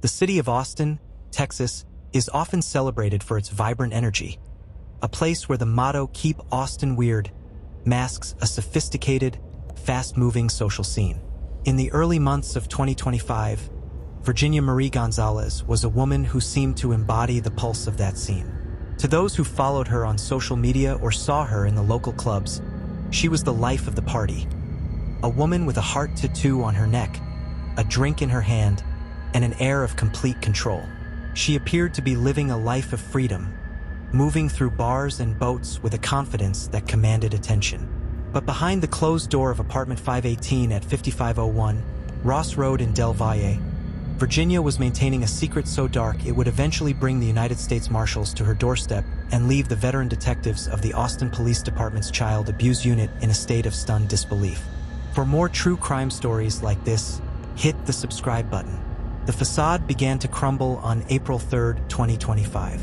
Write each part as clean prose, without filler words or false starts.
The city of Austin, Texas, is often celebrated for its vibrant energy, a place where the motto "Keep Austin Weird" masks a sophisticated, fast-moving social scene. In the early months of 2025, Virginia Marie Gonzalez was a woman who seemed to embody the pulse of that scene. To those who followed her on social media or saw her in the local clubs, she was the life of the party. A woman with a heart tattoo on her neck, a drink in her hand, and an air of complete control. She appeared to be living a life of freedom, moving through bars and boats with a confidence that commanded attention. But behind the closed door of apartment 518 at 5501 Ross Road in Del Valle, Virginia was maintaining a secret so dark it would eventually bring the United States Marshals to her doorstep and leave the veteran detectives of the Austin Police Department's Child Abuse Unit in a state of stunned disbelief. For more true crime stories like this, hit the subscribe button. The facade began to crumble on April 3, 2025.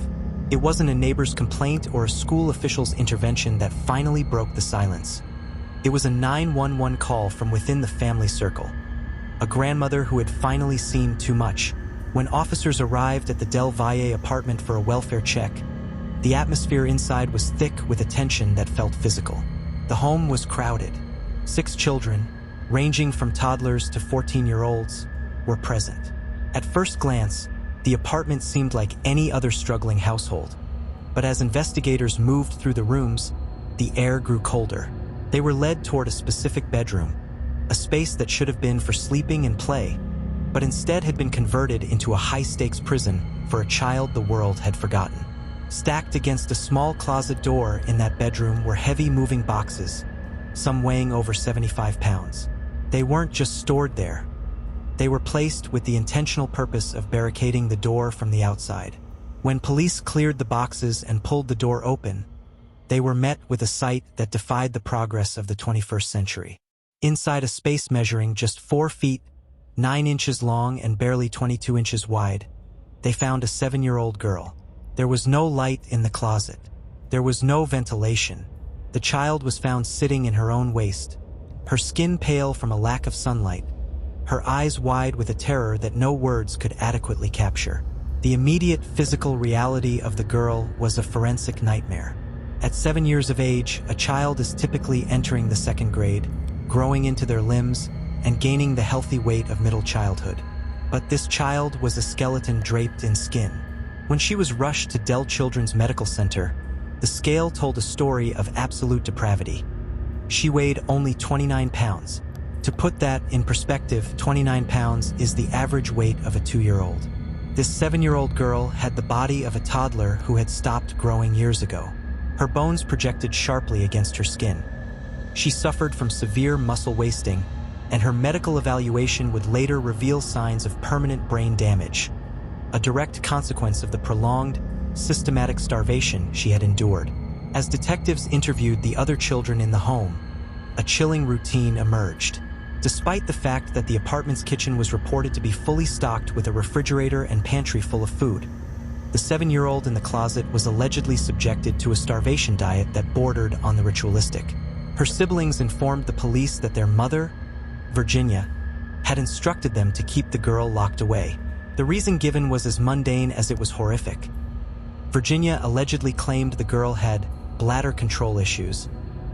It wasn't a neighbor's complaint or a school official's intervention that finally broke the silence. It was a 911 call from within the family circle. A grandmother who had finally seen too much. When officers arrived at the Del Valle apartment for a welfare check, the atmosphere inside was thick with a tension that felt physical. The home was crowded. 6 children, ranging from toddlers to 14-year-olds, were present. At first glance, the apartment seemed like any other struggling household. But as investigators moved through the rooms, the air grew colder. They were led toward a specific bedroom, a space that should have been for sleeping and play, but instead had been converted into a high-stakes prison for a child the world had forgotten. Stacked against a small closet door in that bedroom were heavy moving boxes, some weighing over 75 pounds. They weren't just stored there. They were placed with the intentional purpose of barricading the door from the outside. When police cleared the boxes and pulled the door open, they were met with a sight that defied the progress of the 21st century. Inside a space measuring just 4 feet, 9 inches long and barely 22 inches wide, they found a 7-year-old girl. There was no light in the closet. There was no ventilation. The child was found sitting in her own waist, her skin pale from a lack of sunlight, her eyes wide with a terror that no words could adequately capture. The immediate physical reality of the girl was a forensic nightmare. At 7 years of age, a child is typically entering the 2nd grade, growing into their limbs, and gaining the healthy weight of middle childhood. But this child was a skeleton draped in skin. When she was rushed to Dell Children's Medical Center, the scale told a story of absolute depravity. She weighed only 29 pounds. To put that in perspective, 29 pounds is the average weight of a 2-year-old. This 7-year-old girl had the body of a toddler who had stopped growing years ago. Her bones projected sharply against her skin. She suffered from severe muscle wasting, and her medical evaluation would later reveal signs of permanent brain damage, a direct consequence of the prolonged, systematic starvation she had endured. As detectives interviewed the other children in the home, a chilling routine emerged. Despite the fact that the apartment's kitchen was reported to be fully stocked with a refrigerator and pantry full of food, the 7-year-old in the closet was allegedly subjected to a starvation diet that bordered on the ritualistic. Her siblings informed the police that their mother, Virginia, had instructed them to keep the girl locked away. The reason given was as mundane as it was horrific. Virginia allegedly claimed the girl had bladder control issues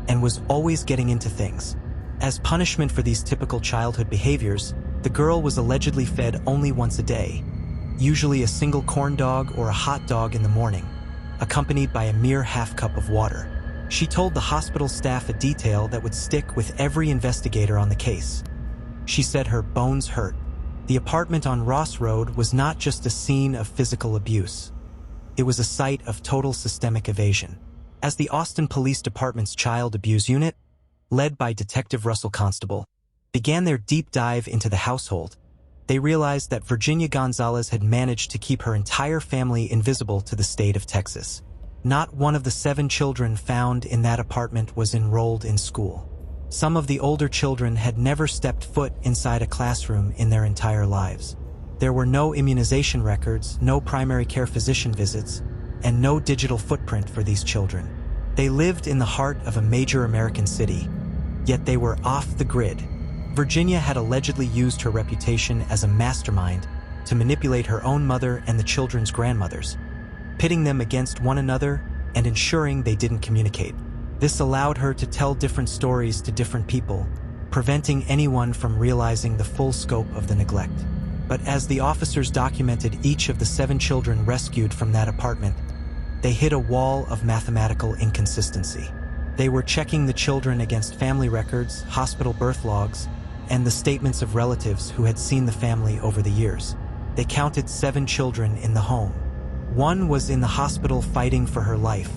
and was always getting into things. As punishment for these typical childhood behaviors, the girl was allegedly fed only once a day, usually a single corn dog or a hot dog in the morning, accompanied by a mere half cup of water. She told the hospital staff a detail that would stick with every investigator on the case. She said her bones hurt. The apartment on Ross Road was not just a scene of physical abuse. It was a site of total systemic evasion. As the Austin Police Department's Child Abuse Unit, led by Detective Russell Constable, began their deep dive into the household, they realized that Virginia Gonzalez had managed to keep her entire family invisible to the state of Texas. Not one of the 7 children found in that apartment was enrolled in school. Some of the older children had never stepped foot inside a classroom in their entire lives. There were no immunization records, no primary care physician visits, and no digital footprint for these children. They lived in the heart of a major American city, yet they were off the grid. Virginia had allegedly used her reputation as a mastermind to manipulate her own mother and the children's grandmothers, pitting them against one another and ensuring they didn't communicate. This allowed her to tell different stories to different people, preventing anyone from realizing the full scope of the neglect. But as the officers documented each of the 7 children rescued from that apartment, they hit a wall of mathematical inconsistency. They were checking the children against family records, hospital birth logs, and the statements of relatives who had seen the family over the years. They counted 7 children in the home. 1 was in the hospital fighting for her life.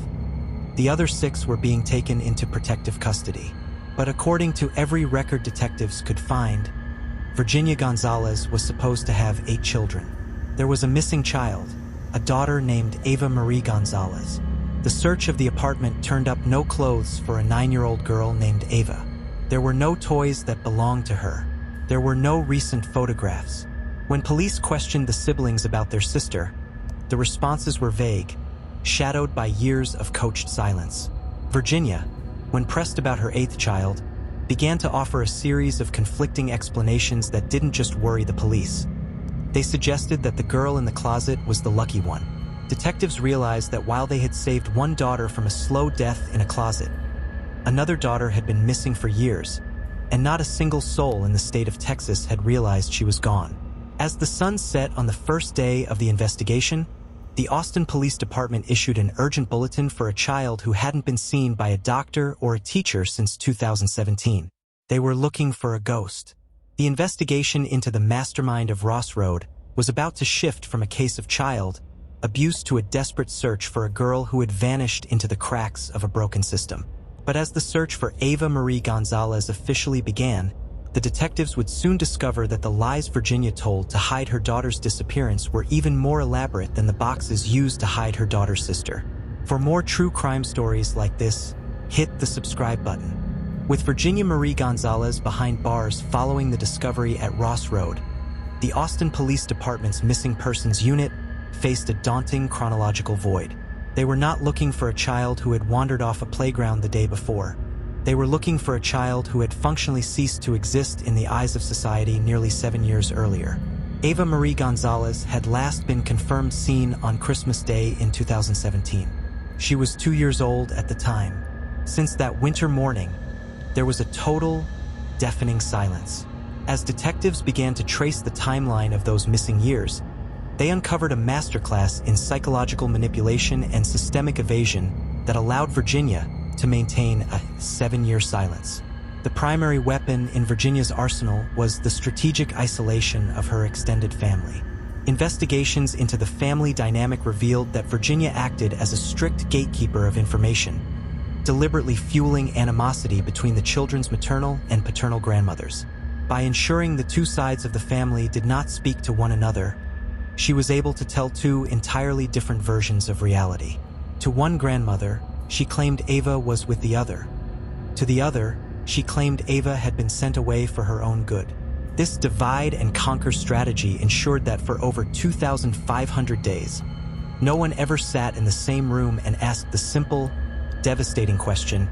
The other 6 were being taken into protective custody. But according to every record detectives could find, Virginia Gonzalez was supposed to have 8 children. There was a missing child, a daughter named Ava Marie Gonzalez. The search of the apartment turned up no clothes for a 9-year-old girl named Ava. There were no toys that belonged to her. There were no recent photographs. When police questioned the siblings about their sister, the responses were vague, shadowed by years of coached silence. Virginia, when pressed about her 8th child, began to offer a series of conflicting explanations that didn't just worry the police. They suggested that the girl in the closet was the lucky one. Detectives realized that while they had saved one daughter from a slow death in a closet, another daughter had been missing for years, and not a single soul in the state of Texas had realized she was gone. As the sun set on the first day of the investigation, the Austin Police Department issued an urgent bulletin for a child who hadn't been seen by a doctor or a teacher since 2017. They were looking for a ghost. The investigation into the Mastermind of Ross Road was about to shift from a case of child abuse to a desperate search for a girl who had vanished into the cracks of a broken system. But as the search for Ava Marie Gonzalez officially began, the detectives would soon discover that the lies Virginia told to hide her daughter's disappearance were even more elaborate than the boxes used to hide her daughter's sister. For more true crime stories like this, hit the subscribe button. With Virginia Marie Gonzalez behind bars following the discovery at Ross Road, the Austin Police Department's Missing Persons Unit faced a daunting chronological void. They were not looking for a child who had wandered off a playground the day before. They were looking for a child who had functionally ceased to exist in the eyes of society nearly 7 years earlier. Ava Marie Gonzalez had last been confirmed seen on Christmas Day in 2017. She was 2 years old at the time. Since that winter morning, there was a total, deafening silence. As detectives began to trace the timeline of those missing years, they uncovered a masterclass in psychological manipulation and systemic evasion that allowed Virginia to maintain a 7-year silence. The primary weapon in Virginia's arsenal was the strategic isolation of her extended family. Investigations into the family dynamic revealed that Virginia acted as a strict gatekeeper of information, deliberately fueling animosity between the children's maternal and paternal grandmothers. By ensuring the 2 sides of the family did not speak to one another, she was able to tell 2 entirely different versions of reality. To one grandmother, she claimed Ava was with the other. To the other, she claimed Ava had been sent away for her own good. This divide and conquer strategy ensured that for over 2,500 days, no one ever sat in the same room and asked the simple, devastating question,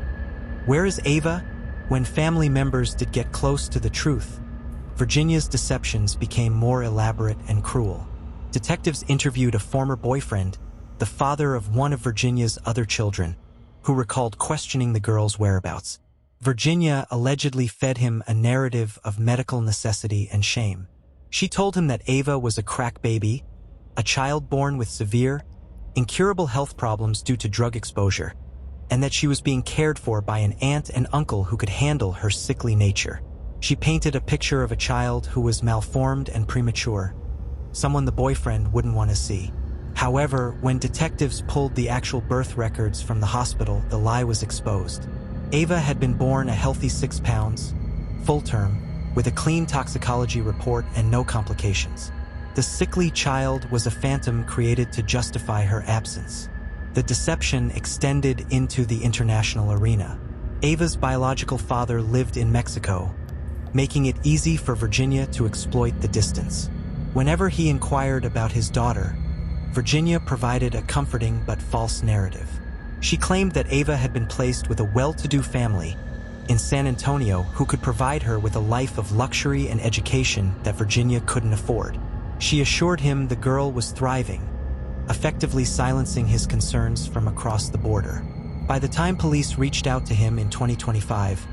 "Where is Ava?" When family members did get close to the truth, Virginia's deceptions became more elaborate and cruel. Detectives interviewed a former boyfriend, the father of one of Virginia's other children, who recalled questioning the girl's whereabouts. Virginia allegedly fed him a narrative of medical necessity and shame. She told him that Ava was a crack baby, a child born with severe, incurable health problems due to drug exposure, and that she was being cared for by an aunt and uncle who could handle her sickly nature. She painted a picture of a child who was malformed and premature, someone the boyfriend wouldn't want to see. However, when detectives pulled the actual birth records from the hospital, the lie was exposed. Ava had been born a healthy 6 pounds, full term, with a clean toxicology report and no complications. The sickly child was a phantom created to justify her absence. The deception extended into the international arena. Ava's biological father lived in Mexico, making it easy for Virginia to exploit the distance. Whenever he inquired about his daughter, Virginia provided a comforting but false narrative. She claimed that Ava had been placed with a well-to-do family in San Antonio who could provide her with a life of luxury and education that Virginia couldn't afford. She assured him the girl was thriving, effectively silencing his concerns from across the border. By the time police reached out to him in 2025,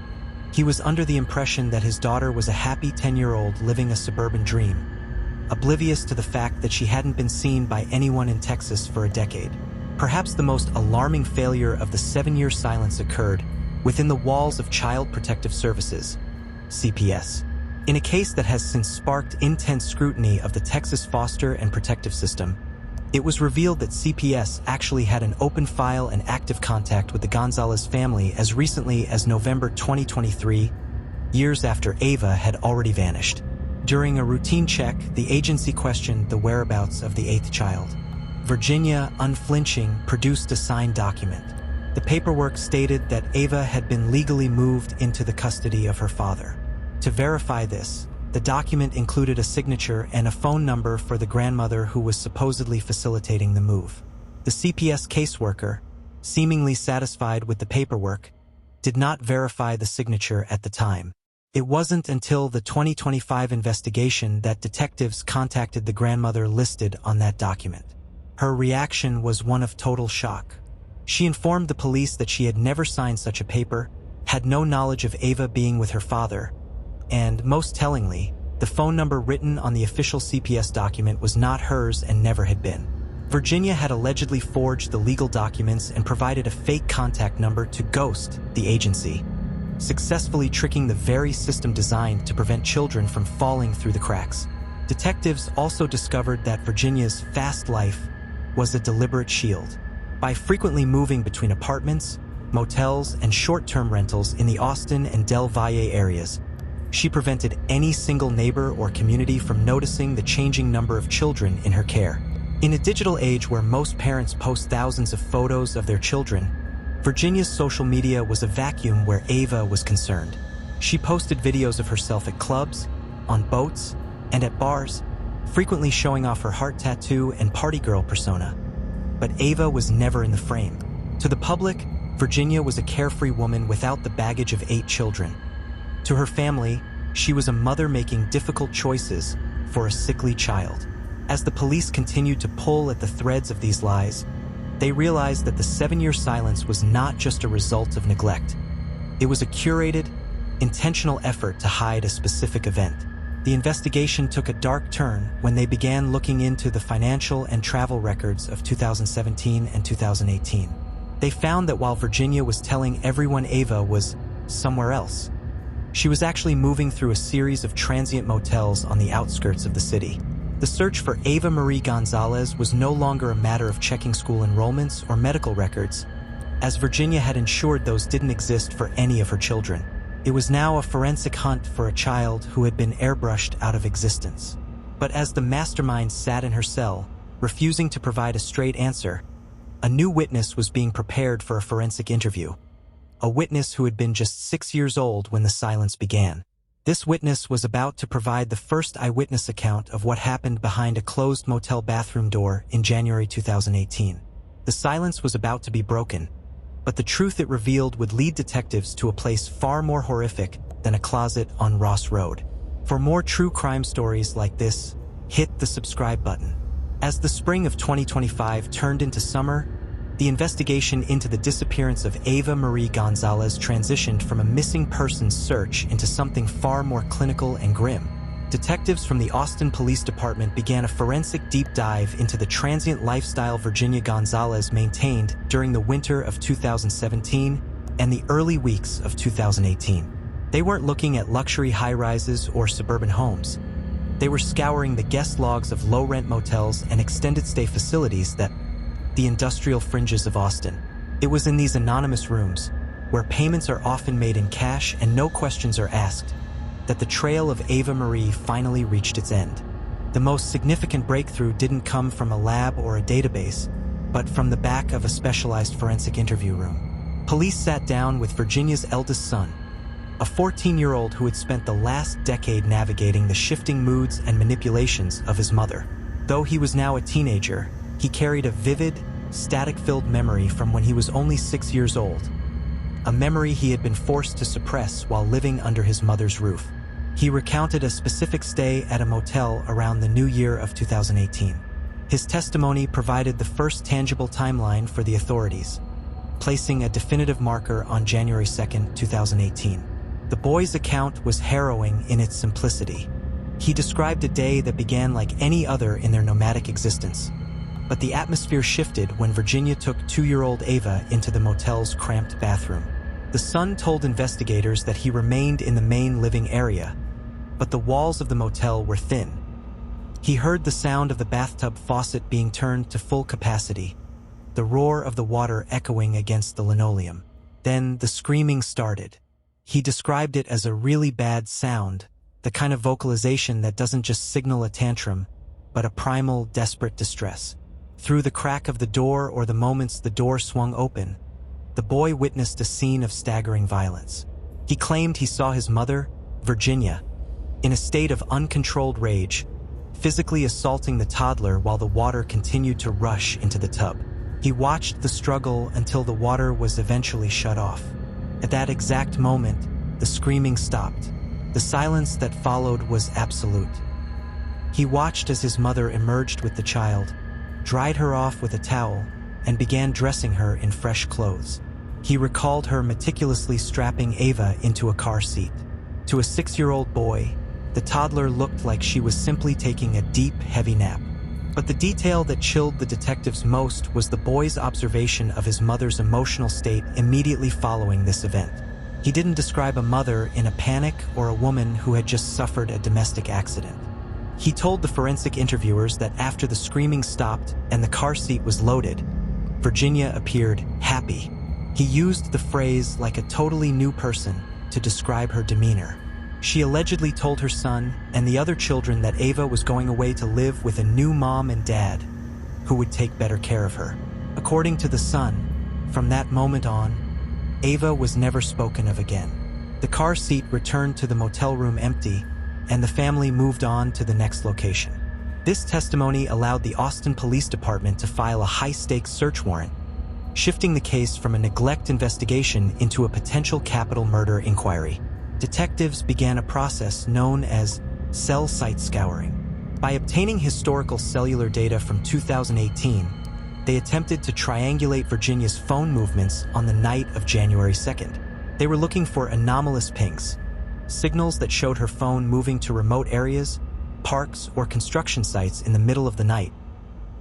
he was under the impression that his daughter was a happy 10-year-old living a suburban dream, oblivious to the fact that she hadn't been seen by anyone in Texas for a decade. Perhaps the most alarming failure of the 7-year silence occurred within the walls of Child Protective Services, CPS. In a case that has since sparked intense scrutiny of the Texas foster and protective system, it was revealed that CPS actually had an open file and active contact with the Gonzalez family as recently as November 2023, years after Ava had already vanished. During a routine check, the agency questioned the whereabouts of the 8th child. Virginia, unflinching, produced a signed document. The paperwork stated that Ava had been legally moved into the custody of her father. To verify this, the document included a signature and a phone number for the grandmother who was supposedly facilitating the move. The CPS caseworker, seemingly satisfied with the paperwork, did not verify the signature at the time. It wasn't until the 2025 investigation that detectives contacted the grandmother listed on that document. Her reaction was one of total shock. She informed the police that she had never signed such a paper, had no knowledge of Ava being with her father, and, most tellingly, the phone number written on the official CPS document was not hers and never had been. Virginia had allegedly forged the legal documents and provided a fake contact number to ghost the agency, successfully tricking the very system designed to prevent children from falling through the cracks. Detectives also discovered that Virginia's fast life was a deliberate shield. By frequently moving between apartments, motels, and short-term rentals in the Austin and Del Valle areas, she prevented any single neighbor or community from noticing the changing number of children in her care. In a digital age where most parents post thousands of photos of their children, Virginia's social media was a vacuum where Ava was concerned. She posted videos of herself at clubs, on boats, and at bars, frequently showing off her heart tattoo and party girl persona. But Ava was never in the frame. To the public, Virginia was a carefree woman without the baggage of 8 children. To her family, she was a mother making difficult choices for a sickly child. As the police continued to pull at the threads of these lies, they realized that the 7-year silence was not just a result of neglect. It was a curated, intentional effort to hide a specific event. The investigation took a dark turn when they began looking into the financial and travel records of 2017 and 2018. They found that while Virginia was telling everyone Ava was somewhere else, she was actually moving through a series of transient motels on the outskirts of the city. The search for Ava Marie Gonzalez was no longer a matter of checking school enrollments or medical records, as Virginia had ensured those didn't exist for any of her children. It was now a forensic hunt for a child who had been airbrushed out of existence. But as the mastermind sat in her cell, refusing to provide a straight answer, a new witness was being prepared for a forensic interview. A witness who had been just 6 years old when the silence began. This witness was about to provide the first eyewitness account of what happened behind a closed motel bathroom door in January 2018. The silence was about to be broken, but the truth it revealed would lead detectives to a place far more horrific than a closet on Ross Road. For more true crime stories like this, hit the subscribe button. As the spring of 2025 turned into summer, the investigation into the disappearance of Ava Marie Gonzalez transitioned from a missing persons search into something far more clinical and grim. Detectives from the Austin Police Department began a forensic deep dive into the transient lifestyle Virginia Gonzalez maintained during the winter of 2017 and the early weeks of 2018. They weren't looking at luxury high-rises or suburban homes. They were scouring the guest logs of low-rent motels and extended-stay facilities that the industrial fringes of Austin. It was in these anonymous rooms, where payments are often made in cash and no questions are asked, that the trail of Ava Marie finally reached its end. The most significant breakthrough didn't come from a lab or a database, but from the back of a specialized forensic interview room. Police sat down with Virginia's eldest son, a 14-year-old who had spent the last decade navigating the shifting moods and manipulations of his mother. Though he was now a teenager, he carried a vivid, static-filled memory from when he was only 6 years old, a memory he had been forced to suppress while living under his mother's roof. He recounted a specific stay at a motel around the new year of 2018. His testimony provided the first tangible timeline for the authorities, placing a definitive marker on January 2, 2018. The boy's account was harrowing in its simplicity. He described a day that began like any other in their nomadic existence. But the atmosphere shifted when Virginia took 2-year-old Ava into the motel's cramped bathroom. The son told investigators that he remained in the main living area, but the walls of the motel were thin. He heard the sound of the bathtub faucet being turned to full capacity, the roar of the water echoing against the linoleum. Then the screaming started. He described it as a really bad sound, the kind of vocalization that doesn't just signal a tantrum, but a primal, desperate distress. Through the crack of the door or the moments the door swung open, the boy witnessed a scene of staggering violence. He claimed he saw his mother, Virginia, in a state of uncontrolled rage, physically assaulting the toddler while the water continued to rush into the tub. He watched the struggle until the water was eventually shut off. At that exact moment, the screaming stopped. The silence that followed was absolute. He watched as his mother emerged with the child, dried her off with a towel, and began dressing her in fresh clothes. He recalled her meticulously strapping Ava into a car seat. To a 6-year-old boy, the toddler looked like she was simply taking a deep, heavy nap. But the detail that chilled the detectives most was the boy's observation of his mother's emotional state immediately following this event. He didn't describe a mother in a panic or a woman who had just suffered a domestic accident. He told the forensic interviewers that after the screaming stopped and the car seat was loaded, Virginia appeared happy. He used the phrase "like a totally new person" to describe her demeanor. She allegedly told her son and the other children that Ava was going away to live with a new mom and dad who would take better care of her. According to the son, from that moment on, Ava was never spoken of again. The car seat returned to the motel room empty, and the family moved on to the next location. This testimony allowed the Austin Police Department to file a high-stakes search warrant, shifting the case from a neglect investigation into a potential capital murder inquiry. Detectives began a process known as cell site scouring. By obtaining historical cellular data from 2018, they attempted to triangulate Virginia's phone movements on the night of January 2nd. They were looking for anomalous pings, signals that showed her phone moving to remote areas, parks, or construction sites in the middle of the night,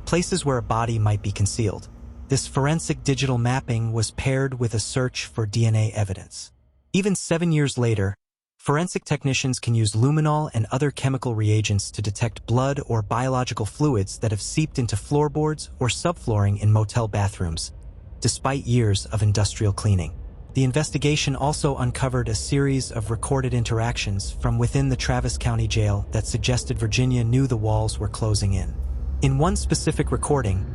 places where a body might be concealed. This forensic digital mapping was paired with a search for DNA evidence. Even 7 years later, forensic technicians can use luminol and other chemical reagents to detect blood or biological fluids that have seeped into floorboards or subflooring in motel bathrooms, despite years of industrial cleaning. The investigation also uncovered a series of recorded interactions from within the Travis County Jail that suggested Virginia knew the walls were closing in. In one specific recording,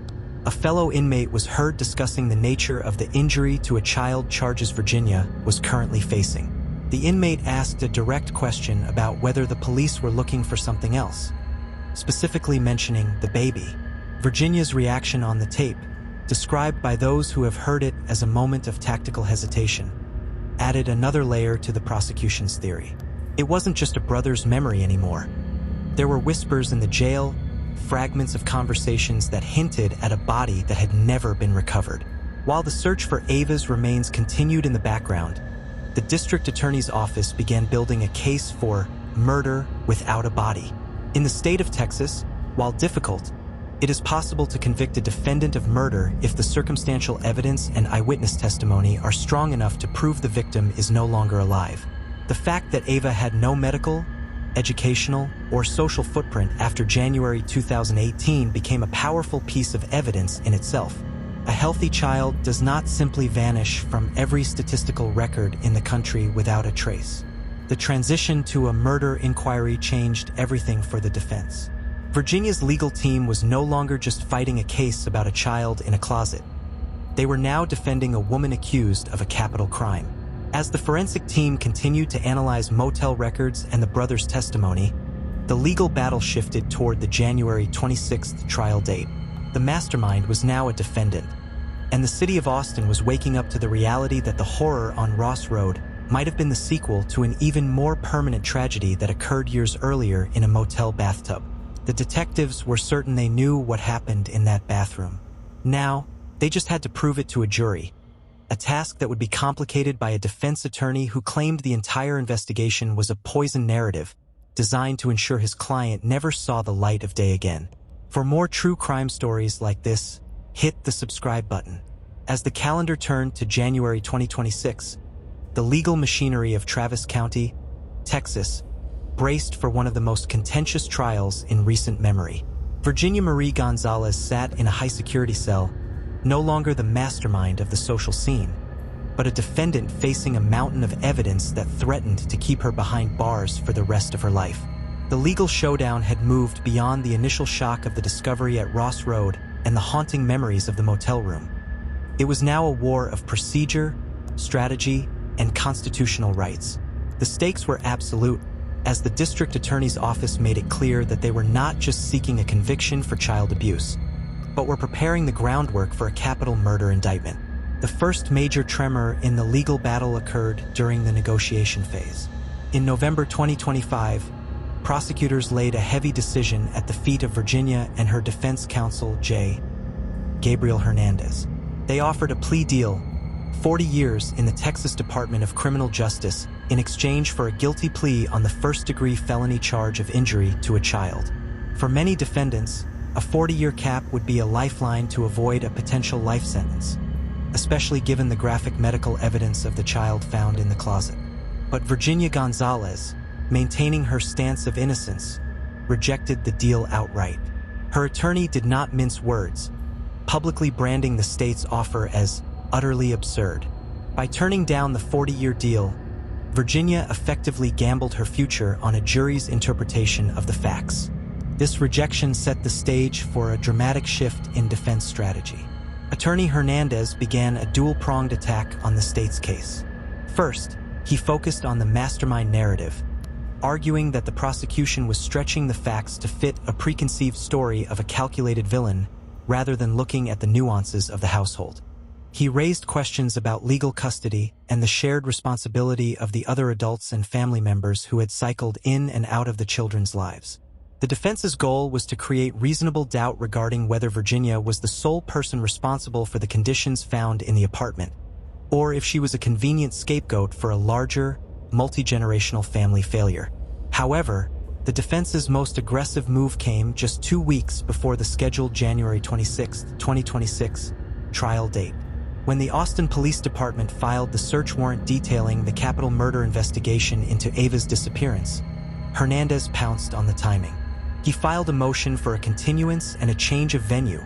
a fellow inmate was heard discussing the nature of the injury to a child charges Virginia was currently facing. The inmate asked a direct question about whether the police were looking for something else, specifically mentioning the baby. Virginia's reaction on the tape, described by those who have heard it as a moment of tactical hesitation, added another layer to the prosecution's theory. It wasn't just a brother's memory anymore. There were whispers in the jail, fragments of conversations that hinted at a body that had never been recovered. While the search for Ava's remains continued in the background, the district attorney's office began building a case for murder without a body. In the state of Texas, while difficult, it is possible to convict a defendant of murder if the circumstantial evidence and eyewitness testimony are strong enough to prove the victim is no longer alive. The fact that Ava had no medical, educational, or social footprint after January 2018 became a powerful piece of evidence in itself. A healthy child does not simply vanish from every statistical record in the country without a trace. The transition to a murder inquiry changed everything for the defense. Virginia's legal team was no longer just fighting a case about a child in a closet. They were now defending a woman accused of a capital crime. As the forensic team continued to analyze motel records and the brothers' testimony, the legal battle shifted toward the January 26th trial date. The mastermind was now a defendant, and the city of Austin was waking up to the reality that the horror on Ross Road might have been the sequel to an even more permanent tragedy that occurred years earlier in a motel bathtub. The detectives were certain they knew what happened in that bathroom. Now, they just had to prove it to a jury, a task that would be complicated by a defense attorney who claimed the entire investigation was a poison narrative designed to ensure his client never saw the light of day again. For more true crime stories like this, hit the subscribe button. As the calendar turned to January 2026, the legal machinery of Travis County, Texas, braced for one of the most contentious trials in recent memory. Virginia Marie Gonzalez sat in a high-security cell, no longer the mastermind of the social scene, but a defendant facing a mountain of evidence that threatened to keep her behind bars for the rest of her life. The legal showdown had moved beyond the initial shock of the discovery at Ross Road and the haunting memories of the motel room. It was now a war of procedure, strategy, and constitutional rights. The stakes were absolute, as the district attorney's office made it clear that they were not just seeking a conviction for child abuse, but were preparing the groundwork for a capital murder indictment. The first major tremor in the legal battle occurred during the negotiation phase. In November 2025, prosecutors laid a heavy decision at the feet of Virginia and her defense counsel, J. Gabriel Hernandez. They offered a plea deal, 40 years in the Texas Department of Criminal Justice, in exchange for a guilty plea on the first-degree felony charge of injury to a child. For many defendants, a 40-year cap would be a lifeline to avoid a potential life sentence, especially given the graphic medical evidence of the child found in the closet. But Virginia Gonzalez, maintaining her stance of innocence, rejected the deal outright. Her attorney did not mince words, publicly branding the state's offer as utterly absurd. By turning down the 40-year deal, Virginia effectively gambled her future on a jury's interpretation of the facts. This rejection set the stage for a dramatic shift in defense strategy. Attorney Hernandez began a dual-pronged attack on the state's case. First, he focused on the mastermind narrative, arguing that the prosecution was stretching the facts to fit a preconceived story of a calculated villain rather than looking at the nuances of the household. He raised questions about legal custody and the shared responsibility of the other adults and family members who had cycled in and out of the children's lives. The defense's goal was to create reasonable doubt regarding whether Virginia was the sole person responsible for the conditions found in the apartment, or if she was a convenient scapegoat for a larger, multi-generational family failure. However, the defense's most aggressive move came just 2 weeks before the scheduled January 26, 2026, trial date. When the Austin Police Department filed the search warrant detailing the capital murder investigation into Ava's disappearance, Hernandez pounced on the timing. He filed a motion for a continuance and a change of venue,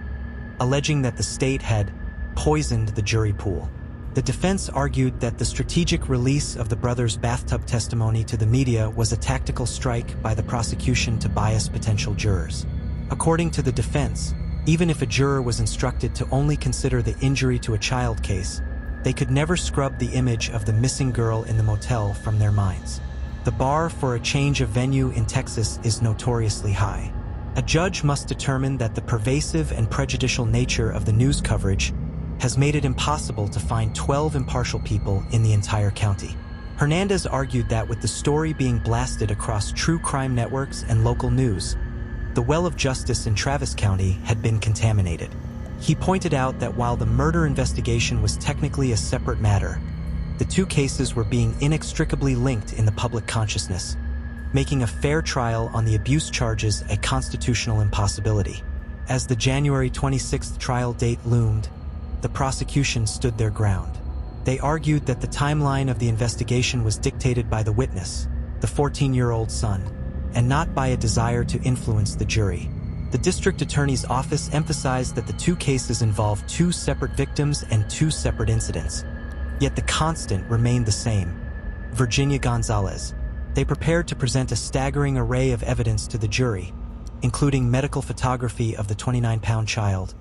alleging that the state had poisoned the jury pool. The defense argued that the strategic release of the brothers' bathtub testimony to the media was a tactical strike by the prosecution to bias potential jurors. According to the defense, even if a juror was instructed to only consider the injury to a child case, they could never scrub the image of the missing girl in the motel from their minds. The bar for a change of venue in Texas is notoriously high. A judge must determine that the pervasive and prejudicial nature of the news coverage has made it impossible to find 12 impartial people in the entire county. Hernandez argued that with the story being blasted across true crime networks and local news, the well of justice in Travis County had been contaminated. He pointed out that while the murder investigation was technically a separate matter, the two cases were being inextricably linked in the public consciousness, making a fair trial on the abuse charges a constitutional impossibility. As the January 26th trial date loomed, the prosecution stood their ground. They argued that the timeline of the investigation was dictated by the witness, the 14-year-old son, and not by a desire to influence the jury. The district attorney's office emphasized that the two cases involved two separate victims and two separate incidents. Yet the constant remained the same: Virginia Gonzalez. They prepared to present a staggering array of evidence to the jury, including medical photography of the 29-pound child,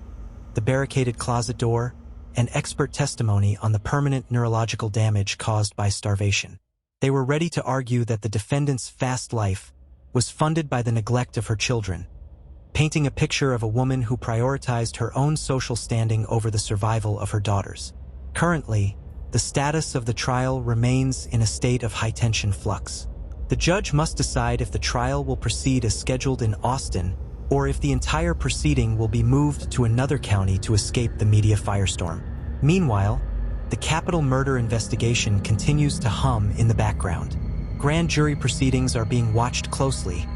the barricaded closet door, and expert testimony on the permanent neurological damage caused by starvation. They were ready to argue that the defendant's fast life was funded by the neglect of her children, painting a picture of a woman who prioritized her own social standing over the survival of her daughters. Currently, the status of the trial remains in a state of high-tension flux. The judge must decide if the trial will proceed as scheduled in Austin or if the entire proceeding will be moved to another county to escape the media firestorm. Meanwhile, the capital murder investigation continues to hum in the background. Grand jury proceedings are being watched closely,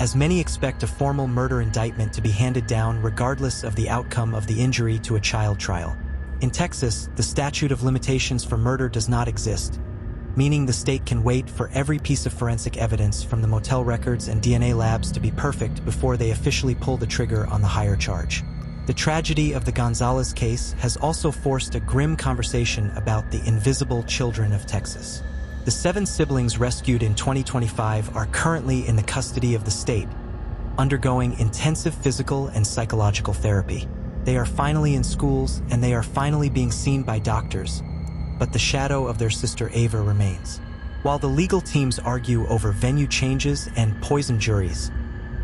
as many expect a formal murder indictment to be handed down regardless of the outcome of the injury to a child trial. In Texas, the statute of limitations for murder does not exist, meaning the state can wait for every piece of forensic evidence from the motel records and DNA labs to be perfect before they officially pull the trigger on the higher charge. The tragedy of the Gonzalez case has also forced a grim conversation about the invisible children of Texas. The 7 siblings rescued in 2025 are currently in the custody of the state, undergoing intensive physical and psychological therapy. They are finally in schools and they are finally being seen by doctors, but the shadow of their sister Ava remains. While the legal teams argue over venue changes and poison juries,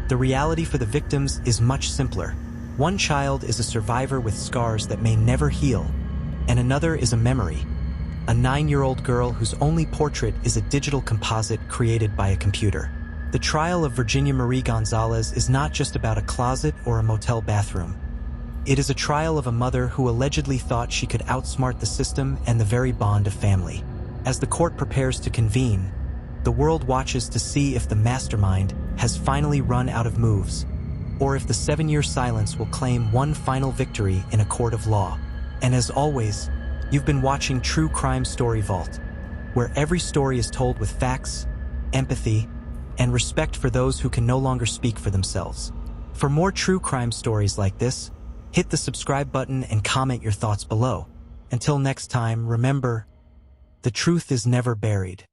the reality for the victims is much simpler. One child is a survivor with scars that may never heal, and another is a memory, a 9-year-old girl whose only portrait is a digital composite created by a computer. The trial of Virginia Marie Gonzalez is not just about a closet or a motel bathroom. It is a trial of a mother who allegedly thought she could outsmart the system and the very bond of family. As the court prepares to convene, the world watches to see if the mastermind has finally run out of moves, or if the 7-year silence will claim one final victory in a court of law. And as always, you've been watching True Crime Story Vault, where every story is told with facts, empathy, and respect for those who can no longer speak for themselves. For more true crime stories like this, hit the subscribe button and comment your thoughts below. Until next time, remember, the truth is never buried.